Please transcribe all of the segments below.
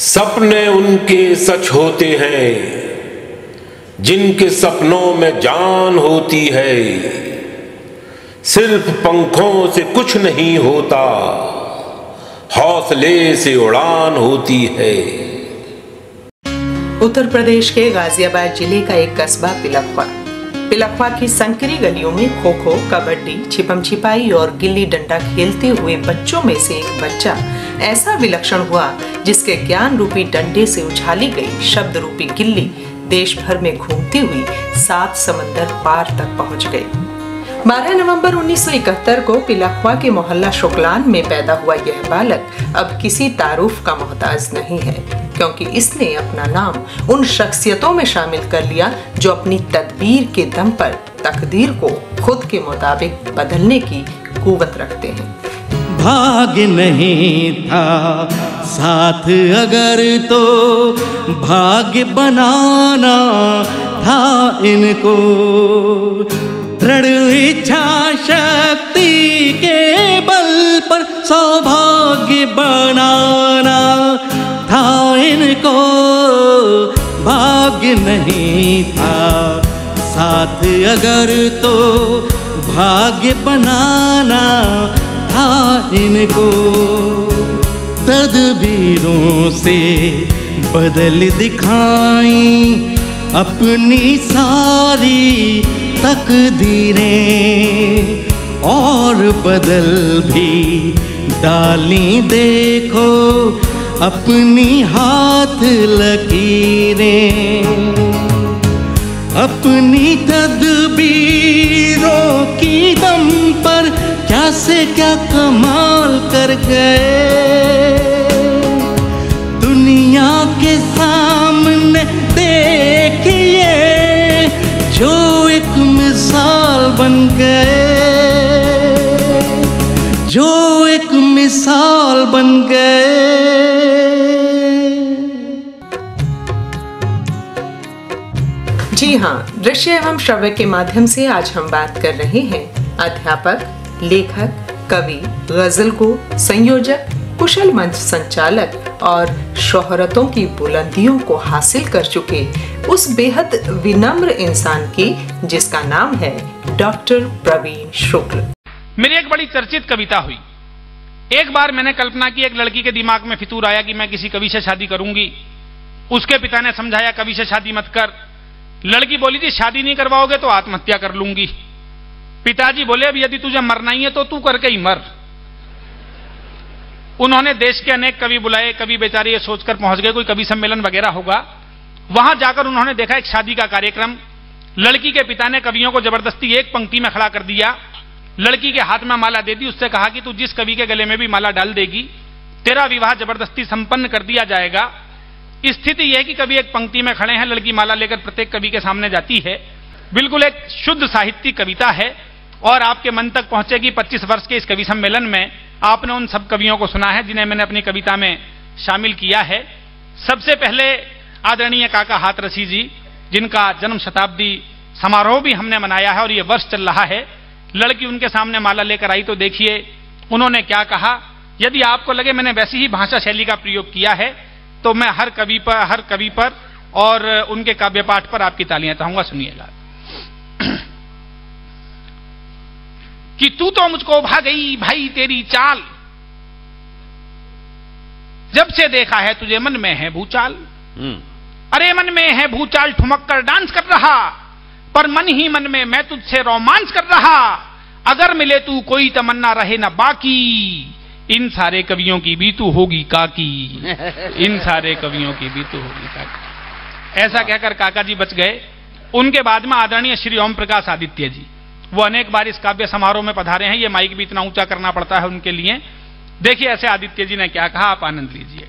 सपने उनके सच होते हैं जिनके सपनों में जान होती है। सिर्फ पंखों से कुछ नहीं होता, हौसले से उड़ान होती है। उत्तर प्रदेश के गाजियाबाद जिले का एक कस्बा पिलखवा की संकरी गलियों में खो खो, कबड्डी, छिपम छिपाई और गिल्ली डंडा खेलते हुए बच्चों में से एक बच्चा ऐसा विलक्षण हुआ जिसके ज्ञान रूपी डंडे से उछाली गई शब्द रूपी गिल्ली देश भर में घूमती हुई 7 समंदर पार तक पहुंच गई। 12 नवंबर 1971 को पिलखवा के मोहल्ला शुक्लान में पैदा हुआ यह बालक अब किसी तारुफ का मोहताज नहीं है, क्योंकि इसने अपना नाम उन शख्सियतों में शामिल कर लिया जो अपनी तदबीर के दम पर तकदीर को खुद के मुताबिक बदलने की कुव्वत रखते हैं। भाग्य नहीं था साथ अगर तो भाग्य बनाना था इनको, दृढ़ इच्छा शक्ति के बल पर सौभाग्य बनाना था इनको। भाग्य नहीं था साथ अगर तो भाग्य बनाना था इनको, तदबीरों से बदल दिखाई अपनी सारी तकदीरें और बदल भी डाली देखो अपनी हाथ लकीरें। अपनी तदबीरों की दम पर क्या से क्या कमाल कर गए, दुनिया के सामने देखिए जो एक मिसाल बन गए, जो एक मिसाल बन गए। जी हाँ, दृश्य एवं श्रव्य के माध्यम से आज हम बात कर रहे हैं अध्यापक, लेखक, कवि, गजलगो, संयोजक, कुशल मंच संचालक और शोहरतों की बुलंदियों को हासिल कर चुके उस बेहद विनम्र इंसान की जिसका नाम है डॉक्टर प्रवीण शुक्ल। मेरी एक बड़ी चर्चित कविता हुई। एक बार मैंने कल्पना की, एक लड़की के दिमाग में फितूर आया कि मैं किसी कवि से शादी करूंगी। उसके पिता ने समझाया कवि से शादी मत कर। लड़की बोली थी शादी नहीं करवाओगे तो आत्महत्या कर लूंगी। पिताजी बोले अब यदि तुझे मरना ही है तो तू करके ही मर। उन्होंने देश के अनेक कवि बुलाए। कवि बेचारे ये सोचकर पहुंच गए कोई कवि सम्मेलन वगैरह होगा। वहां जाकर उन्होंने देखा एक शादी का कार्यक्रम। लड़की के पिता ने कवियों को जबरदस्ती एक पंक्ति में खड़ा कर दिया, लड़की के हाथ में माला दे दी, उससे कहा कि तू जिस कवि के गले में भी माला डाल देगी तेरा विवाह जबरदस्ती संपन्न कर दिया जाएगा। स्थिति यह कि कवि एक पंक्ति में खड़े हैं, लड़की माला लेकर प्रत्येक कवि के सामने जाती है। बिल्कुल एक शुद्ध साहित्यिक कविता है और आपके मन तक पहुंचेगी। 25 वर्ष के इस कवि सम्मेलन में आपने उन सब कवियों को सुना है जिन्हें मैंने अपनी कविता में शामिल किया है। सबसे पहले आदरणीय काका हाथरसी जी, जिनका जन्म शताब्दी समारोह भी हमने मनाया है और ये वर्ष चल रहा है। लड़की उनके सामने माला लेकर आई तो देखिए उन्होंने क्या कहा। यदि आपको लगे मैंने वैसी ही भाषा शैली का प्रयोग किया है तो मैं हर कवि पर और उनके काव्य पाठ पर आपकी तालियां चाहूंगा। सुनिएगा कि तू तो मुझको भा गई भाई तेरी चाल, जब से देखा है तुझे मन में है भूचाल। अरे मन में है भूचाल ठुमक कर डांस कर रहा, पर मन ही मन में मैं तुझसे रोमांस कर रहा। अगर मिले तू कोई तमन्ना रहे ना बाकी, इन सारे कवियों की भी तू होगी काकी, इन सारे कवियों की भी तू होगी काकी। ऐसा कहकर काका जी बच गए। उनके बाद में आदरणीय श्री ओम प्रकाश आदित्य जी, वो अनेक बार इस काव्य समारोह में पधारे हैं। ये माइक भी इतना ऊंचा करना पड़ता है उनके लिए। देखिए ऐसे आदित्य जी ने क्या कहा, आप आनंद लीजिए।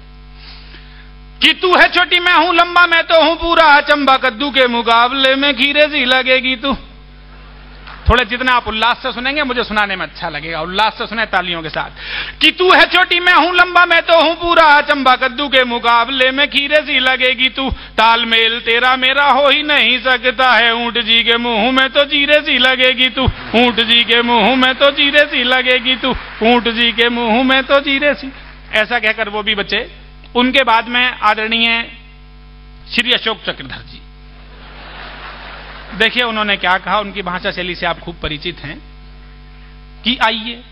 कि तू है छोटी मैं हूं लंबा, मैं तो हूं पूरा चंबा, कद्दू के मुकाबले में खीरे सी लगेगी तू। थोड़े जितना आप उल्लास से सुनेंगे मुझे सुनाने में अच्छा लगेगा। उल्लास से सुने तालियों के साथ। कि तू है छोटी मैं हूं लंबा, मैं तो हूं पूरा चंबा, कद्दू के मुकाबले में खीरे सी लगेगी तू। तालमेल तेरा मेरा हो ही नहीं सकता है, ऊंट जी के मुंह में तो जीरे सी लगेगी तू, ऊंट जी के मुंह में तो जीरे सी लगेगी तू, ऊंट जी के मुंह में तो जीरे सी। ऐसा कहकर वो भी बचे उनके बाद में आदरणीय श्री अशोक चक्रधर जी। देखिए उन्होंने क्या कहा, उनकी भाषा शैली से आप खूब परिचित हैं कि आइए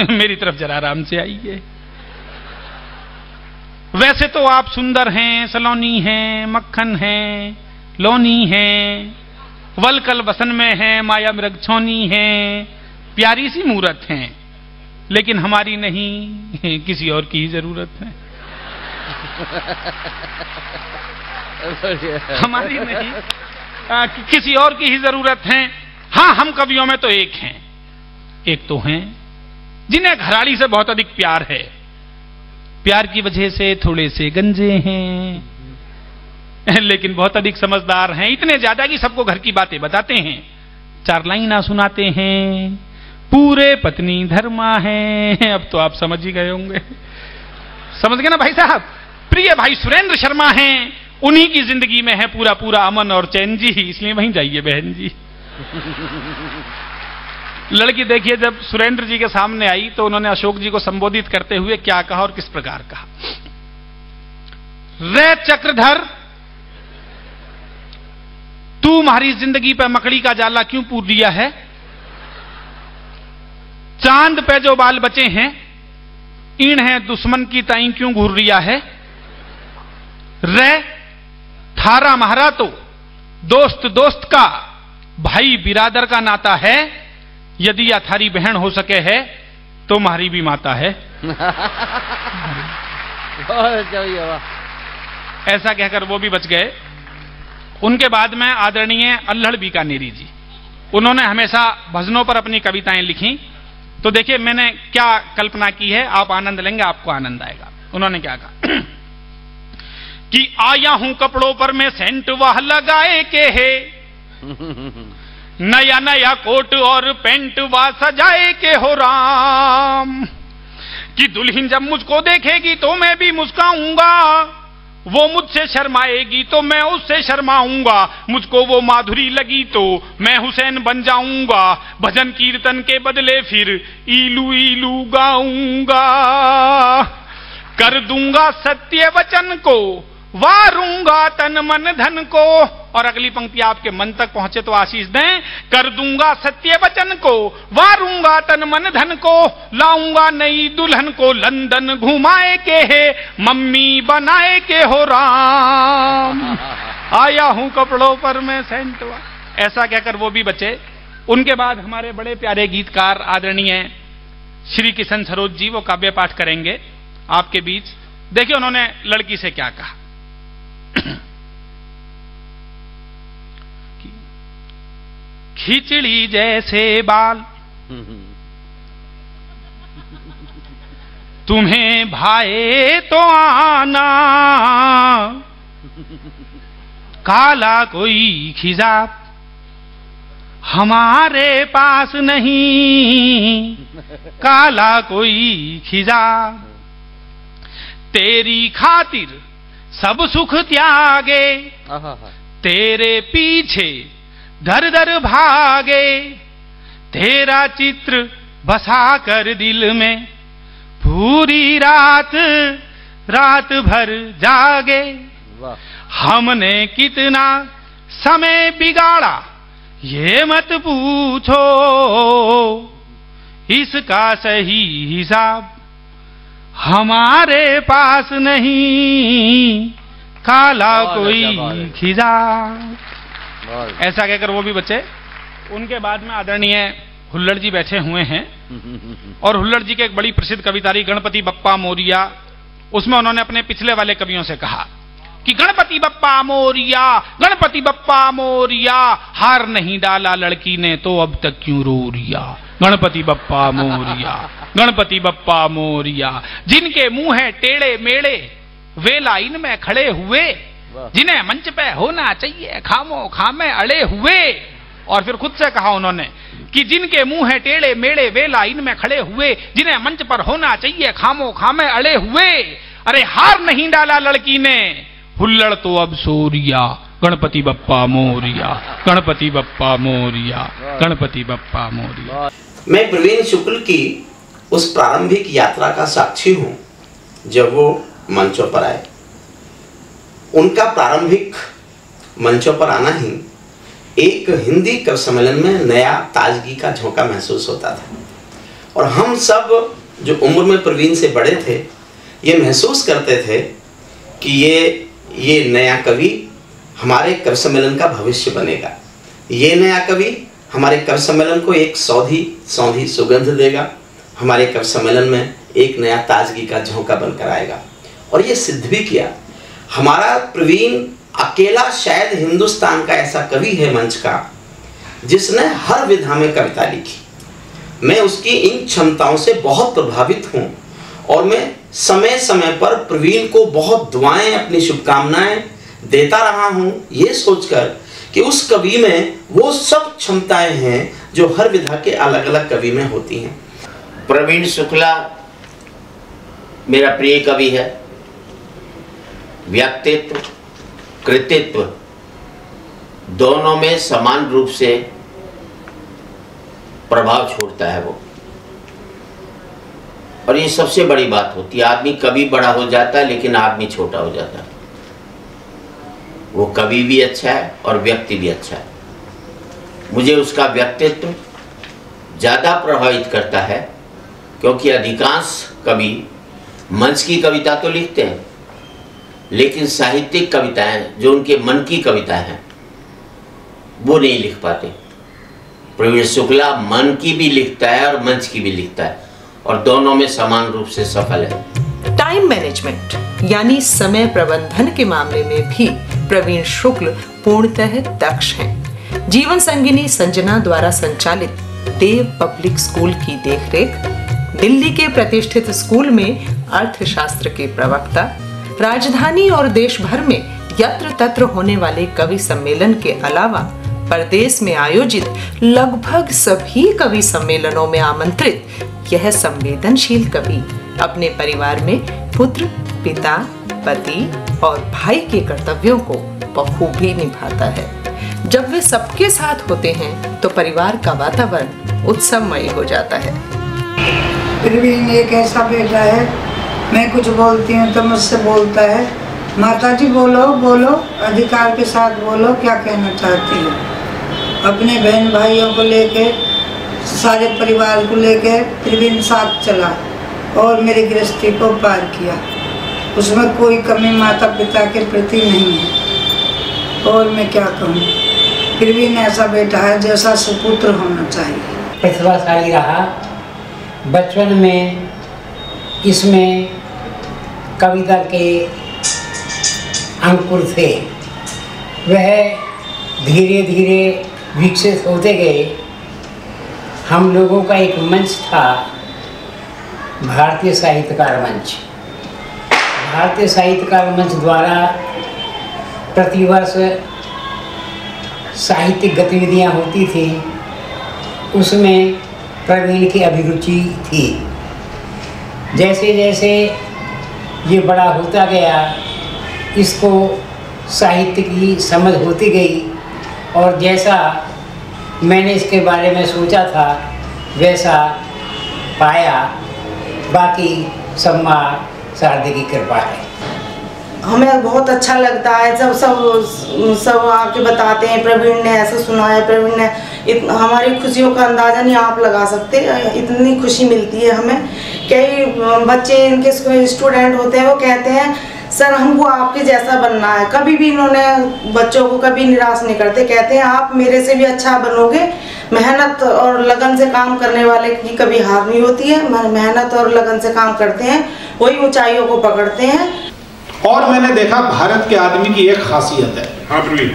मेरी तरफ जरा आराम से आइए। वैसे तो आप सुंदर हैं, सलोनी हैं, मक्खन हैं, लोनी हैं, वलकल वसन में हैं, माया मृग छोनी हैं, प्यारी सी मूरत हैं, लेकिन हमारी नहीं, किसी और की ही जरूरत है। हमारी नहीं, किसी और की ही जरूरत है। हां, हम कवियों में तो एक हैं, एक तो हैं जिन्हें घराड़ी से बहुत अधिक प्यार है, प्यार की वजह से थोड़े से गंजे हैं, लेकिन बहुत अधिक समझदार हैं, इतने ज्यादा कि सबको घर की बातें बताते हैं, 4 लाइना सुनाते हैं, पूरे पत्नी धर्मा हैं। अब तो आप समझ ही गए होंगे, समझ गए ना भाई साहब। प्रिय भाई सुरेंद्र शर्मा हैं, उन्हीं की जिंदगी में है पूरा पूरा अमन और चैन जी, इसलिए वहीं जाइए बहन जी। लड़की देखिए जब सुरेंद्र जी के सामने आई तो उन्होंने अशोक जी को संबोधित करते हुए क्या कहा और किस प्रकार कहा। रे चक्रधर, तू हमारी जिंदगी पे मकड़ी का जाला क्यों पूर दिया है? चांद पे जो बाल बचे हैं इन्हें दुश्मन की ताई क्यों घूर रिया है? रे थारा महारा तो दोस्त दोस्त का, भाई बिरादर का नाता है, यदि या थारी बहन हो सके है तो हमारी भी माता है। ऐसा कहकर वो भी बच गए। उनके बाद में आदरणीय अल्हड़ बीकानेरी जी, उन्होंने हमेशा भजनों पर अपनी कविताएं लिखी। तो देखिए मैंने क्या कल्पना की है, आप आनंद लेंगे, आपको आनंद आएगा। उन्होंने क्या कहा कि आया हूं कपड़ों पर मैं सेंट वह लगाए के है, नया नया कोट और पेंट वह सजाए के हो राम, कि दुल्हन जब मुझको देखेगी तो मैं भी मुस्काऊंगा, वो मुझसे शर्माएगी तो मैं उससे शर्माऊंगा, मुझको वो माधुरी लगी तो मैं हुसैन बन जाऊंगा, भजन कीर्तन के बदले फिर ईलू ईलू गाऊंगा, कर दूंगा सत्य वचन को, वारूंगा तन मन धन को। और अगली पंक्ति आपके मन तक पहुंचे तो आशीष दें। कर दूंगा सत्य वचन को, वारूंगा तन मन धन को, लाऊंगा नई दुल्हन को, लंदन घुमाए के है, मम्मी बनाए के हो राम, आया हूं कपड़ों पर मैं सेंटवा। ऐसा कहकर वो भी बचे। उनके बाद हमारे बड़े प्यारे गीतकार आदरणीय श्री किशन सरोज जी वो काव्य पाठ करेंगे आपके बीच। देखिए उन्होंने लड़की से क्या कहा। खिचड़ी जैसे बाल तुम्हें भाए तो आना, काला कोई खिजाब हमारे पास नहीं, काला कोई खिजाब, तेरी खातिर सब सुख त्यागे, तेरे पीछे दर दर भागे, तेरा चित्र बसा कर दिल में, पूरी रात रात भर जागे, हमने कितना समय बिगाड़ा ये मत पूछो, इसका सही हिसाब हमारे पास नहीं, काला कोई खिजाब। ऐसा कहकर वो भी बचे। उनके बाद में आदरणीय हुल्लड़ जी बैठे हुए हैं और हुल्लड़ जी की एक बड़ी प्रसिद्ध कविता रही गणपति बप्पा मोरिया। उसमें उन्होंने अपने पिछले वाले कवियों से कहा कि गणपति बप्पा मोरिया, गणपति बप्पा मोरिया, हार नहीं डाला लड़की ने तो अब तक क्यों रो रिया, गणपति बप्पा मोरिया, गणपति बप्पा मोरिया, जिनके मुंह है टेढ़े मेढ़े वे लाइन में खड़े हुए, जिन्हें मंच पे होना चाहिए खामो खामे अड़े हुए। और फिर खुद से कहा उन्होंने कि जिनके मुंह है टेढ़े मेढ़े वे लाइन में खड़े हुए, जिन्हें मंच पर होना चाहिए खामो खामे अड़े हुए। अरे हार नहीं डाला लड़की ने, हुल्लड़ तो अब सोरिया, गणपति बप्पा मोरिया, गणपति बप्पा मोरिया, गणपति बप्पा मोरिया। मैं प्रवीण शुक्ल की उस प्रारंभिक यात्रा का साक्षी हूं जब वो मंचों पर आए। उनका प्रारंभिक मंचों पर आना ही एक हिंदी कवि सम्मेलन में नया ताजगी का झोंका महसूस होता था, और हम सब जो उम्र में प्रवीण से बड़े थे ये महसूस करते थे कि ये नया कवि हमारे कवि सम्मेलन का भविष्य बनेगा। ये नया कवि हमारे कवि सम्मेलन को एक सौंधी सुगंध देगा, हमारे कवि सम्मेलन में एक नया ताजगी का झोंका बनकर आएगा। और ये सिद्ध भी किया। हमारा प्रवीण अकेला शायद हिंदुस्तान का ऐसा कवि है मंच का जिसने हर विधा में कविता लिखी। मैं उसकी इन क्षमताओं से बहुत प्रभावित हूँ, और मैं समय समय पर प्रवीण को बहुत दुआएं, अपनी शुभकामनाएं देता रहा हूँ, ये सोचकर कि उस कवि में वो सब क्षमताएं हैं जो हर विधा के अलग अलग कवि में होती हैं। प्रवीण शुक्ला मेरा प्रिय कवि है। व्यक्तित्व, कृतित्व दोनों में समान रूप से प्रभाव छोड़ता है वो, और ये सबसे बड़ी बात होती है। आदमी कभी बड़ा हो जाता है लेकिन आदमी छोटा हो जाता है। वो कवि भी अच्छा है और व्यक्ति भी अच्छा है। मुझे उसका व्यक्तित्व ज़्यादा प्रभावित करता है, क्योंकि अधिकांश कवि मंच की कविता तो लिखते हैं, लेकिन साहित्यिक कविताएं जो उनके मन की कविताएं हैं वो नहीं लिख पाते। प्रवीण शुक्ला मन की भी लिखता है और मंच की भी लिखता है, और दोनों में समान रूप से सफल है। टाइम मैनेजमेंट यानी समय प्रबंधन के मामले में भी प्रवीण शुक्ल पूर्णतः दक्ष हैं। जीवन संगिनी संजना द्वारा संचालित देव पब्लिक स्कूल की देखरेख, दिल्ली के प्रतिष्ठित स्कूल में अर्थशास्त्र के प्रवक्ता, राजधानी और देश भर में यत्र तत्र होने वाले कवि सम्मेलन के अलावा प्रदेश में आयोजित लगभग सभी कवि सम्मेलनों में आमंत्रित यह संवेदनशील कवि अपने परिवार में पुत्र, पिता, पति और भाई के कर्तव्यों को बखूबी निभाता है। जब वे सबके साथ होते हैं तो परिवार का वातावरण उत्सवमय हो जाता है। प्रवीण एक ऐसा बेटा है, मैं कुछ बोलती हूँ तो मुझसे बोलता है, माताजी बोलो बोलो, अधिकार के साथ बोलो, क्या कहना चाहती हो। अपने बहन भाइयों को लेके, सारे परिवार को लेके प्रवीण साथ चला और मेरी गृहस्थी को पार किया। उसमें कोई कमी माता पिता के प्रति नहीं है। और मैं क्या कहूँ, प्रवीण ऐसा बेटा है जैसा सुपुत्र होना चाहिए। प्रतिभाशाली रहा। बचपन में इसमें कविता के अंकुर थे, वह धीरे धीरे विकसित होते गए। हम लोगों का एक मंच था, भारतीय साहित्यकार मंच। भारतीय साहित्यकार मंच द्वारा प्रतिवर्ष साहित्यिक गतिविधियां होती थी, उसमें प्रवीण की अभिरुचि थी। जैसे जैसे ये बड़ा होता गया, इसको साहित्य की समझ होती गई, और जैसा मैंने इसके बारे में सोचा था वैसा पाया। बाकी सब माँ शारदा की कृपा है। हमें बहुत अच्छा लगता है जब सब आके बताते हैं प्रवीण ने ऐसा सुना है, प्रवीण ने हमारी खुशियों का अंदाज़ा नहीं आप लगा सकते। इतनी खुशी मिलती है हमें। कई बच्चे इनके स्टूडेंट होते हैं, वो कहते हैं सर हमको आपके जैसा बनना है। कभी भी इन्होंने बच्चों को कभी निराश नहीं करते, कहते हैं आप मेरे से भी अच्छा बनोगे। मेहनत और लगन से काम करने वाले की कभी हार नहीं होती है। मेहनत और लगन से काम करते हैं, वही ऊंचाइयों को पकड़ते हैं। और मैंने देखा भारत के आदमी की एक खासियत है, हाँ प्रवीण,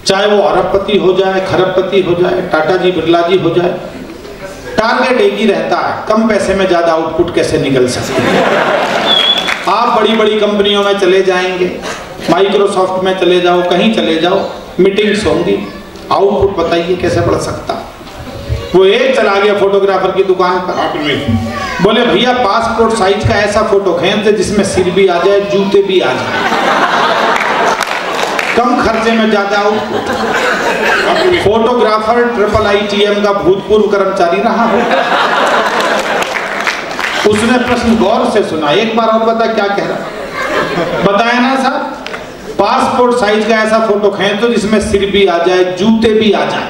चाहे वो अरबपति हो जाए, खरबपति हो जाए, टाटा जी, बिरला जी हो जाए, टारगेट एक ही रहता है, कम पैसे में ज्यादा आउटपुट कैसे निकल सकते हैं। आप बड़ी बड़ी कंपनियों में चले जाएंगे, माइक्रोसॉफ्ट में चले जाओ, कहीं चले जाओ, मीटिंग्स होंगी, आउटपुट बताइए कैसे बढ़ सकता। वो एक चला गया फोटोग्राफर की दुकान पर, बोले भैया पासपोर्ट साइज का ऐसा फोटो खींच दे जिसमें सिर भी आ जाए, जूते भी आ जाए, कम खर्चे में ज्यादा आउटपुट। फोटोग्राफर IIITM का भूतपूर्व कर्मचारी रहा हो। उसने प्रश्न गौर से सुना, एक बार और बता क्या कह रहा। बताया ना साहब, पासपोर्ट साइज का ऐसा फोटो खींच दो जिसमें सिर भी आ जाए, जूते भी आ जाए।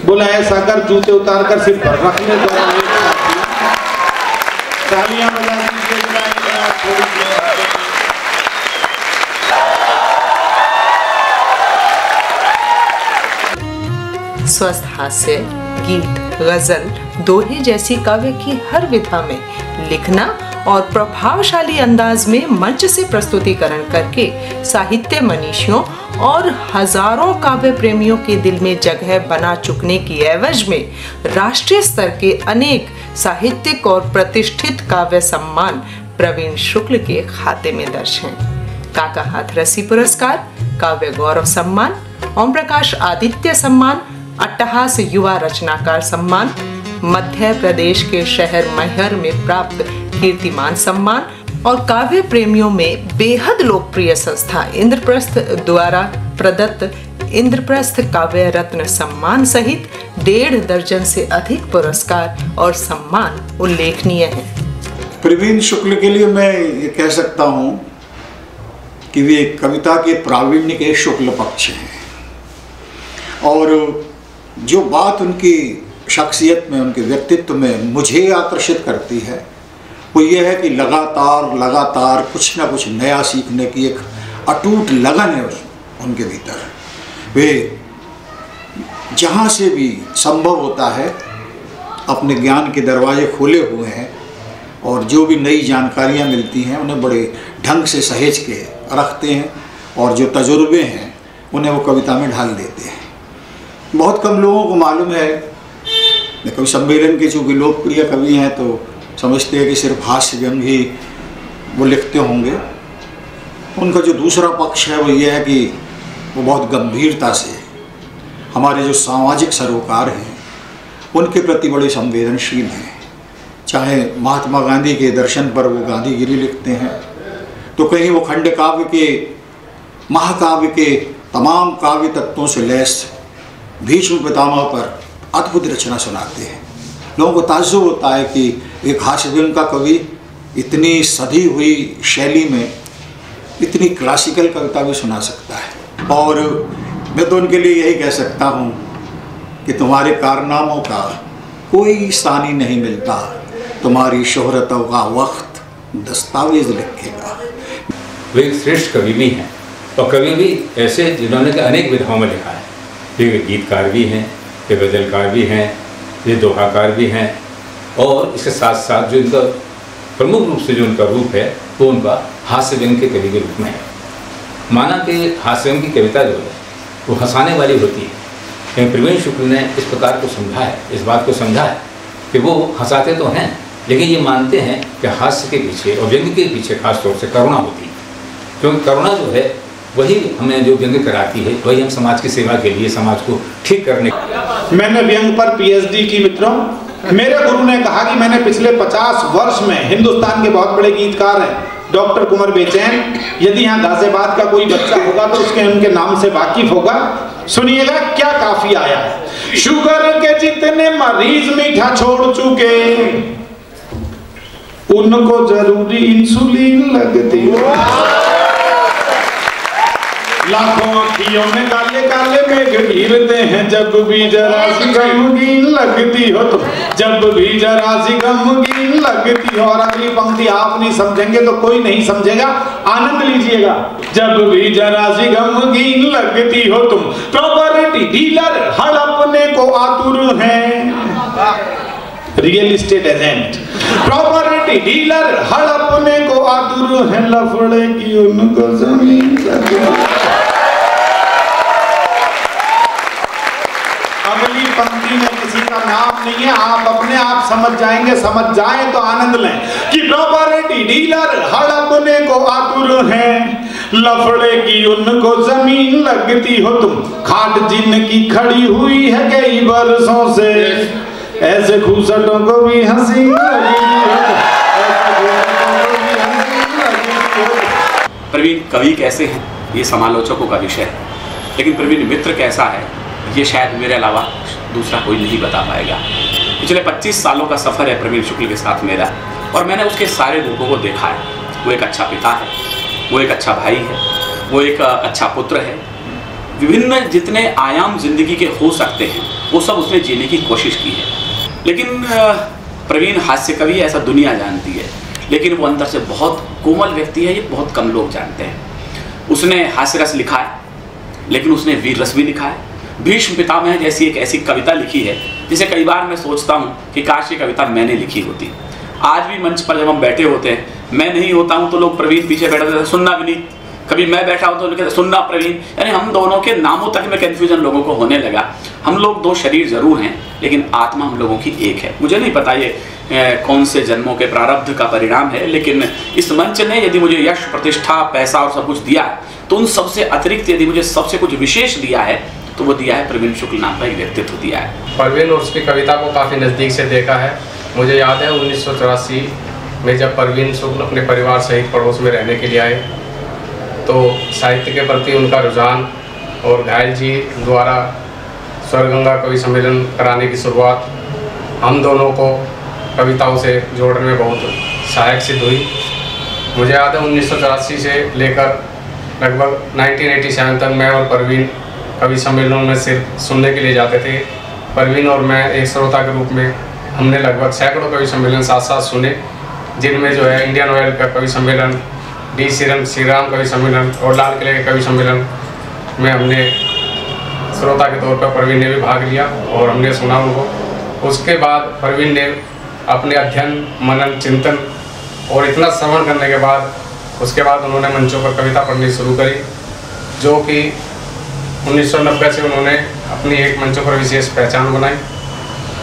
बोला ऐसा कर, जूते उतार कर सिर पर रख ले। तालियां बजा दीजिए। स्वस्थ हास्य, गीत, गजल, दोहे जैसी काव्य की हर विधा में लिखना और प्रभावशाली अंदाज में मंच से प्रस्तुतिकरण करके साहित्य मनीषियों और हजारों काव्य प्रेमियों के दिल में जगह बना चुकने की एवज में राष्ट्रीय स्तर के अनेक साहित्यिक और प्रतिष्ठित काव्य सम्मान प्रवीण शुक्ल के खाते में दर्ज हैं। काका हाथरसी पुरस्कार, काव्य गौरव सम्मान, ओम प्रकाश आदित्य सम्मान, अट्टहास युवा रचनाकार सम्मान, मध्य प्रदेश के शहर मैहर में प्राप्त कीर्तिमान सम्मान और काव्य प्रेमियों में बेहद लोकप्रिय संस्था इंद्रप्रस्थ द्वारा प्रदत्त इंद्रप्रस्थ काव्य रत्न सम्मान सहित 1.5 दर्जन से अधिक पुरस्कार और सम्मान उल्लेखनीय हैं। प्रवीण शुक्ल के लिए मैं ये कह सकता हूँ कि वे कविता के प्रावीण्य के शुक्ल पक्ष हैं और जो बात उनकी शख्सियत में, उनके व्यक्तित्व में मुझे आकर्षित करती है वो ये है कि लगातार कुछ ना कुछ नया सीखने की एक अटूट लगन है उनके भीतर। वे जहाँ से भी संभव होता है अपने ज्ञान के दरवाजे खोले हुए हैं और जो भी नई जानकारियाँ मिलती हैं उन्हें बड़े ढंग से सहेज के रखते हैं और जो तजुर्बे हैं उन्हें वो कविता में ढाल देते हैं। बहुत कम लोगों को मालूम है, कवि सम्मेलन के चूँकि लोकप्रिय कवि हैं तो समझते हैं कि सिर्फ हास्य व्यंग ही वो लिखते होंगे। उनका जो दूसरा पक्ष है वो ये है कि वो बहुत गंभीरता से हमारे जो सामाजिक सरोकार हैं उनके प्रति बड़े संवेदनशील हैं। चाहे महात्मा गांधी के दर्शन पर वो गांधीगिरी लिखते हैं तो कहीं वो खंड काव्य के महाकाव्य के तमाम काव्य तत्वों से लैस भीष्म पितामह पर अद्भुत रचना सुनाते हैं। लोगों को ताज्जुब होता है कि एक हास्य व्यंग का कवि इतनी सधी हुई शैली में इतनी क्लासिकल कविता भी सुना सकता है। और मैं तो उनके लिए यही कह सकता हूँ कि तुम्हारे कारनामों का कोई सानी नहीं मिलता, तुम्हारी शोहरतों का वक्त दस्तावेज लिखेगा। वे एक श्रेष्ठ कवि भी हैं और कवि भी ऐसे जिन्होंने अनेक विधाओं में लिखा है। ये गीतकार भी हैं, ये गज़लकार भी हैं, ये दोहाकार भी हैं और इसके साथ साथ जो इनका प्रमुख रूप से जो उनका रूप है वो उनका हास्य व्यंग के कवि के रूप में है। माना कि हास्य व्यंग की कविता जो है वो हंसाने वाली होती है, लेकिन प्रवीण शुक्ल ने इस प्रकार को समझा है, इस बात को समझा है कि वो हंसाते तो हैं लेकिन ये मानते हैं कि हास्य के पीछे और व्यंग के पीछे खास तौर से करुणा होती है, क्योंकि करुणा जो है वही हमें जो व्यंग कराती है, वही हम समाज की सेवा के लिए, समाज को ठीक करने। मैंने व्यंग पर पीएचडी की मित्रों। मेरे गुरु ने कहा कि मैंने पिछले 50 वर्ष में हिंदुस्तान के बहुत बड़े गीतकार हैं डॉक्टर कुंवर बेचैन, यदि यहाँ गाजियाबाद का कोई बच्चा होगा तो उसके उनके नाम से वाकिफ होगा। सुनिएगा क्या काफी आया है। शुगर के जितने मरीज मीठा छोड़ चुके उनको जरूरी इंसुलिन लगती है। लाखों अखियों में काले काले मेघ गिरते हैं जब भी जरा सी गमगीन लगती हो तो, जब भी जरा सी गमगीन लगती हो। और अगली पंक्ति आप नहीं समझेंगे तो कोई नहीं समझेगा, आनंद लीजिएगा। जब भी जरा सी गमगीन लगती हो तुम प्रॉपर्टी डीलर हड़पने को आतुर हैं। Real estate agent property dealer हड़पने को आतुर है, लफड़े की उनको जमीन अगली पंक्ति में किसी का नाम नहीं है, आप अपने आप समझ जाएंगे, समझ जाए तो आनंद लें कि प्रॉपर्टी डीलर हड़पने को आतुर हैं, लफड़े की उनको जमीन लगती हो तुम। खाट जिनकी खड़ी हुई है कई बरसों से, ऐसे खूसटों को भी हंसी लगी है। प्रवीण कवि कैसे हैं ये समालोचकों का विषय है, लेकिन प्रवीण मित्र कैसा है ये शायद मेरे अलावा दूसरा कोई नहीं बता पाएगा। पिछले 25 सालों का सफ़र है प्रवीण शुक्ल के साथ मेरा, और मैंने उसके सारे रूपों को देखा है। वो एक अच्छा पिता है, वो एक अच्छा भाई है, वो एक अच्छा पुत्र है। विभिन्न जितने आयाम जिंदगी के हो सकते हैं वो सब उसने जीने की कोशिश की है। लेकिन प्रवीण हास्य कवि ऐसा दुनिया जानती है, लेकिन वो अंदर से बहुत कोमल व्यक्ति है, ये बहुत कम लोग जानते हैं। उसने हास्य रस लिखा है, लेकिन उसने वीर रस भी लिखा है। भीष्म पितामह जैसी एक ऐसी कविता लिखी है जिसे कई बार मैं सोचता हूँ कि काश ये कविता मैंने लिखी होती। आज भी मंच पर जब हम बैठे होते हैं, मैं नहीं होता हूँ तो लोग प्रवीण पीछे बैठे थे, सुनना विनीत, कभी मैं बैठा हूँ तो कहते सुनना प्रवीण। यानी हम दोनों के नामों तक में कन्फ्यूजन लोगों को होने लगा। हम लोग दो शरीर जरूर हैं, लेकिन आत्मा हम लोगों की एक है। मुझे नहीं पता ये कौन से जन्मों के प्रारब्ध का परिणाम है, लेकिन इस मंच ने यदि मुझे यश, प्रतिष्ठा, पैसा और सब कुछ दिया है, तो उन सबसे अतिरिक्त यदि मुझे सबसे कुछ विशेष दिया है तो वो दिया है प्रवीण शुक्ल नाम का एक व्यक्तित्व दिया है। प्रवीण और उसकी कविता को काफ़ी नज़दीक से देखा है। मुझे याद है 1984 में जब प्रवीण शुक्ल अपने परिवार सहित पड़ोस में रहने के लिए आए, तो साहित्य के प्रति उनका रुझान और घायल जी द्वारा स्वरगंगा कवि सम्मेलन कराने की शुरुआत हम दोनों को कविताओं से जोड़ने में बहुत सहायक सिद्ध हुई। मुझे याद है 1984 से लेकर लगभग 1987 तक मैं और प्रवीण कवि सम्मेलनों में सिर्फ सुनने के लिए जाते थे। प्रवीण और मैं एक श्रोता के रूप में हमने लगभग सैकड़ों कवि सम्मेलन साथ साथ सुने, जिनमें जो है इंडियन ऑयल का कवि सम्मेलन, डी श्री राम कवि सम्मेलन और लाल किले के कवि सम्मेलन में हमने श्रोता के तौर पर प्रवीण ने भी भाग लिया और हमने सुना उनको। उसके बाद प्रवीण ने अपने अध्ययन, मनन, चिंतन और इतना श्रवण करने के बाद उसके बाद उन्होंने मंचों पर कविता पढ़नी शुरू करी, जो कि 1990 से उन्होंने अपनी एक मंचों पर विशेष पहचान बनाई।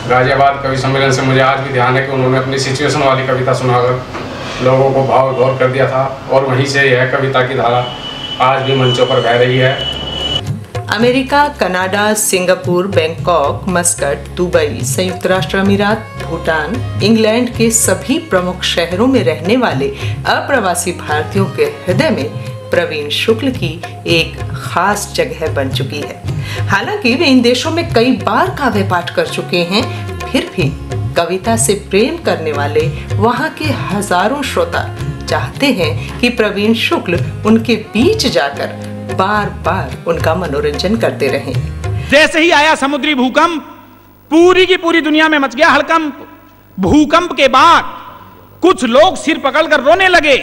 गाजियाबाद कवि सम्मेलन से मुझे आज भी ध्यान है कि उन्होंने अपनी सिचुएशन वाली कविता सुनाकर लोगों को भाव विभोर कर दिया था, और वहीं से यह कविता की धारा आज भी मंचों पर बह रही है। America, Canada, Singapore, Bangkok, Muscat, Dubai, संयुक्त राष्ट्र अमीरात, भूटान, इंग्लैंड के सभी प्रमुख शहरों में रहने वाले अप्रवासी भारतीयों के हृदय में प्रवीण शुक्ल की एक खास जगह बन चुकी है। हालांकि वे इन देशों में कई बार काव्य पाठ कर चुके हैं, फिर भी कविता से प्रेम करने वाले वहां के हजारों श्रोता चाहते हैं कि प्रवीण शुक्ल उनके बीच जाकर बार बार उनका मनोरंजन करते रहें। जैसे ही आया समुद्री भूकंप, पूरी की पूरी दुनिया में मच गया हड़कंप। भूकंप के बाद कुछ लोग सिर पकड़कर रोने लगे,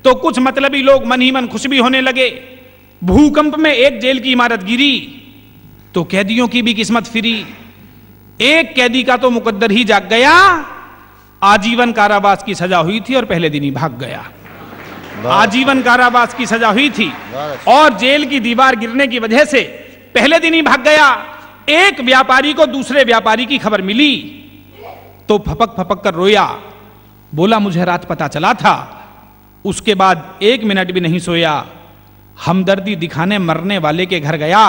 तो कुछ मतलबी लोग मन ही मन खुश भी होने लगे। भूकंप में एक जेल की इमारत गिरी तो कैदियों की भी किस्मत फिरी। एक कैदी का तो मुकद्दर ही जाग गया, आजीवन कारावास की सजा हुई थी और पहले दिन ही भाग गया। आजीवन कारावास की सजा हुई थी और जेल की दीवार गिरने की वजह से पहले दिन ही भाग गया। एक व्यापारी को दूसरे व्यापारी की खबर मिली तो फपक फपक कर रोया, बोला मुझे रात पता चला था। उसके बाद 1 मिनट भी नहीं सोया, हमदर्दी दिखाने मरने वाले के घर गया।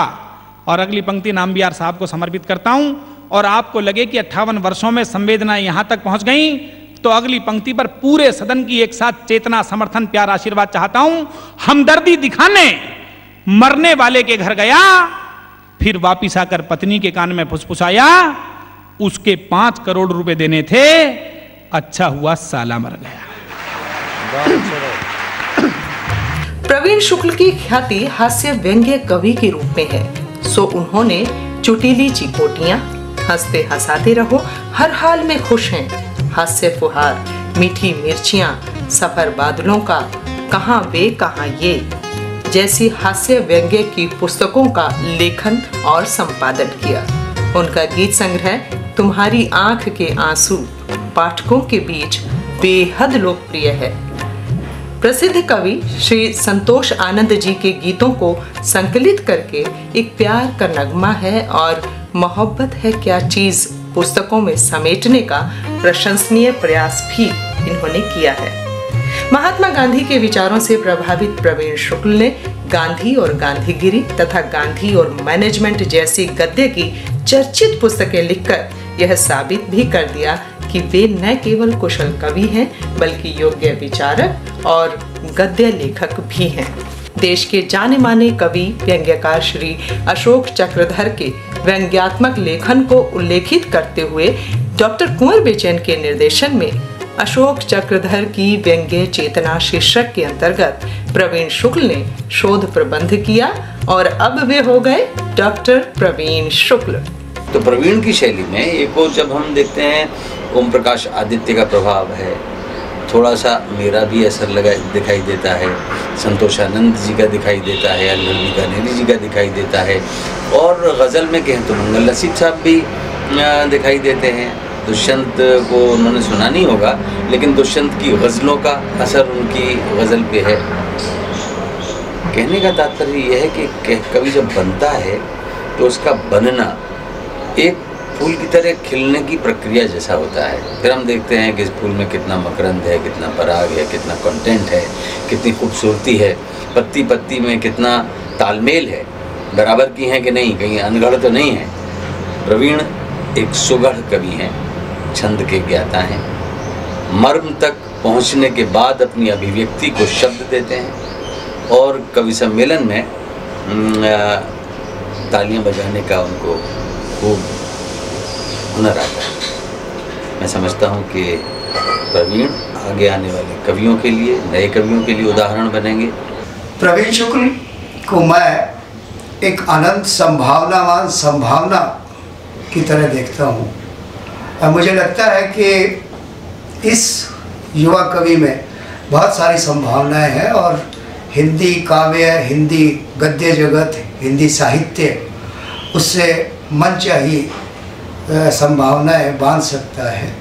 और अगली पंक्ति नामबियार साहब को समर्पित करता हूं, और आपको लगे कि 58 वर्षों में संवेदनाएं यहां तक पहुंच गईं, तो अगली पंक्ति पर पूरे सदन की एक साथ चेतना, समर्थन, प्यार, आशीर्वाद चाहता हूं। हमदर्दी दिखाने मरने वाले के घर गया, फिर वापिस आकर पत्नी के कान में फुसफुसाया, उसके 5 करोड़ रुपए देने थे, अच्छा हुआ साला मर गया। प्रवीण शुक्ल की ख्याति हास्य व्यंग्य कवि के रूप में है, सो उन्होंने चुटीली चिकोटियां, हंसते हंसाते रहो, हर हाल में खुश हैं, हास्य फुहार, मीठी मिर्चियां, सफर बादलों का, कहां वे कहां ये जैसी हास्य व्यंग्य की पुस्तकों का लेखन और संपादन किया। उनका गीत संग्रह तुम्हारी आंख के आंसू पाठकों के बीच बेहद लोकप्रिय है। प्रसिद्ध कवि श्री संतोष आनंद जी के गीतों को संकलित करके एक प्यार का नगमा है और मोहब्बत है क्या चीज पुस्तकों में समेटने का प्रशंसनीय प्रयास भी इन्होंने किया है। महात्मा गांधी के विचारों से प्रभावित प्रवीण शुक्ल ने गांधी और गांधीगिरी तथा गांधी और मैनेजमेंट जैसी गद्य की चर्चित पुस्तकें लिखकर यह साबित भी कर दिया कि वे न केवल कुशल कवि हैं बल्कि योग्य विचारक और गद्य लेखक भी हैं। देश के जाने माने कवि व्यंग्यकार श्री अशोक चक्रधर के व्यंग्यात्मक लेखन को उल्लेखित करते हुए डॉक्टर कुंवर बेचैन के निर्देशन में अशोक चक्रधर की व्यंग्य चेतना शीर्षक के अंतर्गत प्रवीण शुक्ल ने शोध प्रबंध किया और अब वे हो गए डॉक्टर प्रवीण शुक्ल। तो प्रवीण की शैली में एक और जब हम देखते हैं ओम प्रकाश आदित्य का प्रभाव है, थोड़ा सा मेरा भी असर लगा दिखाई देता है, संतोषानंद जी का दिखाई देता है, अल्लुल बीकानेरी जी का दिखाई देता है, और गज़ल में कहें तो मंगल रशीद साहब भी दिखाई देते हैं। दुष्यंत को उन्होंने सुना नहीं होगा, लेकिन दुष्यंत की गज़लों का असर उनकी गज़ल पे है। कहने का तात्पर्य यह है कि कवि जब बनता है तो उसका बनना एक फूल की तरह खिलने की प्रक्रिया जैसा होता है। फिर हम देखते हैं कि इस फूल में कितना मकरंद है, कितना पराग है, कितना कंटेंट है, कितनी खूबसूरती है, पत्ती पत्ती में कितना तालमेल है, बराबर की है कि नहीं, कहीं अनगढ़ तो नहीं है। प्रवीण एक सुगढ़ कवि हैं, छंद के ज्ञाता हैं, मर्म तक पहुंचने के बाद अपनी अभिव्यक्ति को शब्द देते हैं और कवि सम्मेलन में तालियां बजाने का उनको खूब हुनर आता है। मैं समझता हूँ कि प्रवीण आगे आने वाले कवियों के लिए, नए कवियों के लिए उदाहरण बनेंगे। प्रवीण शुक्ल को मैं एक अनंत संभावनावान संभावना की तरह देखता हूँ। मुझे लगता है कि इस युवा कवि में बहुत सारी संभावनाएं हैं और हिंदी काव्य, हिंदी गद्य जगत, हिंदी साहित्य उससे मन चाहिए संभावनाएं बांध सकता है।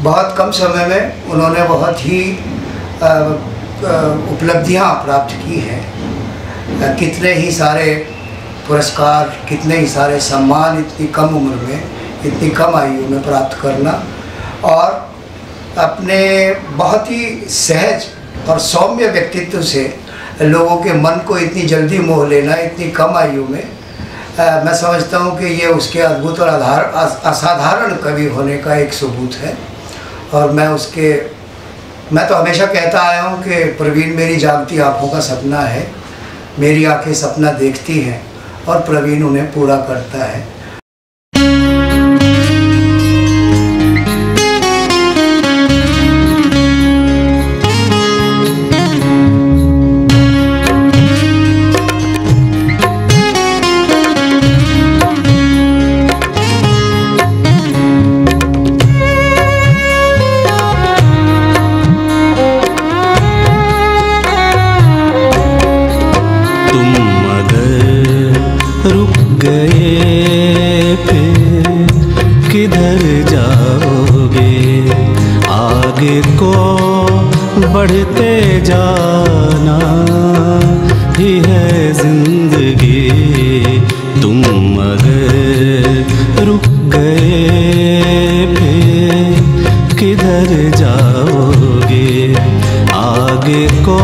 बहुत कम समय में उन्होंने बहुत ही उपलब्धियां प्राप्त की हैं। कितने ही सारे पुरस्कार, कितने ही सारे सम्मान इतनी कम उम्र में, इतनी कम आयु में प्राप्त करना, और अपने बहुत ही सहज और सौम्य व्यक्तित्व से लोगों के मन को इतनी जल्दी मोह लेना इतनी कम आयु में, मैं समझता हूँ कि ये उसके अद्भुत और असाधारण कवि होने का एक सबूत है। और मैं तो हमेशा कहता आया हूँ कि प्रवीण मेरी जागती आँखों का सपना है। मेरी आँखें सपना देखती हैं और प्रवीण उन्हें पूरा करता है। बढ़ते जाना ही है जिंदगी। तुम अगर रुक गए फिर किधर जाओगे, आगे को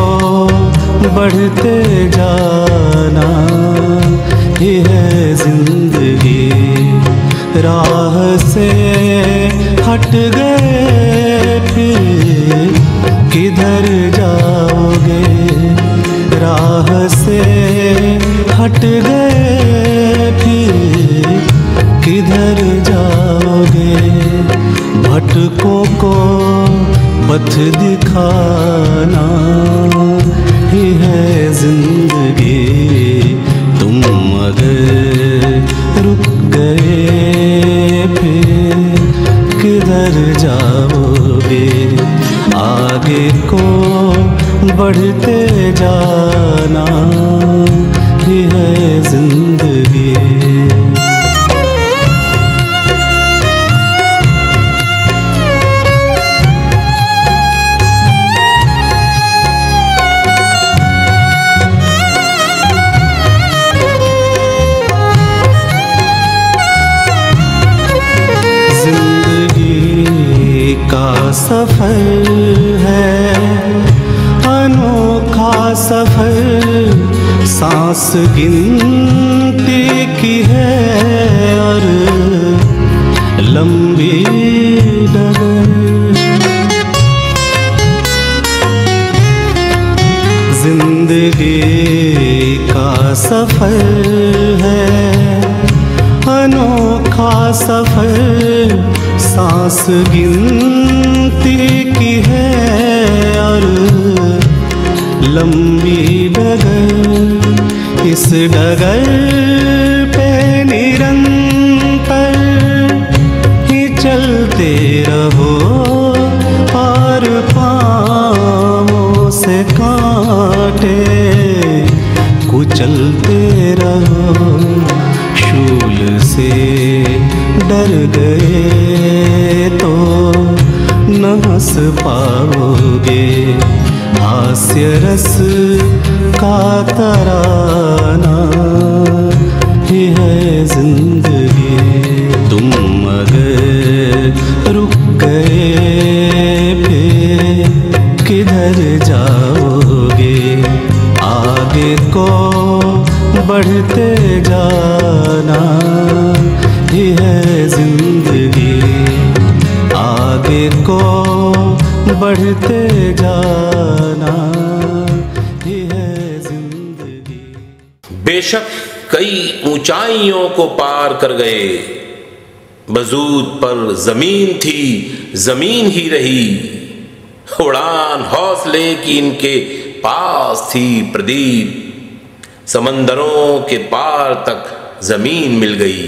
बढ़ते जाना ही है जिंदगी। राह से हट गए फिर किधर जाओगे, राह से हट गए फिर किधर जाओगे। भटकों को पथ दिखाना ही है जिंदगी। तुम अगर रुक गए फिर किधर जाओगे, आगे को बढ़ते जाना ही है जिंदगी। जिंदगी का सफर है अनोखा सफर, सांस गिनती की है और लंबी डगर। जिंदगी का सफर है अनोखा था सफर सांस गिनती की है, और लंबी डगर इस डगर पे निरंतर ही चलते रहो, और पाँवों से कांटे कुचलते रहो। शूल से डर गए तो न हंस पाओगे, हास्य रस का तराना ही है जिंदगी। तुम अगर रुक गए फिर किधर जाओगे, आगे को बढ़ते जाना ही है जिंदगी, आगे को बढ़ते जाना ही है जिंदगी। बेशक कई ऊंचाइयों को पार कर गए, वजूद पर जमीन थी जमीन ही रही, उड़ान हौसले की इनके पास थी प्रदीप, समंदरों के पार तक जमीन मिल गई।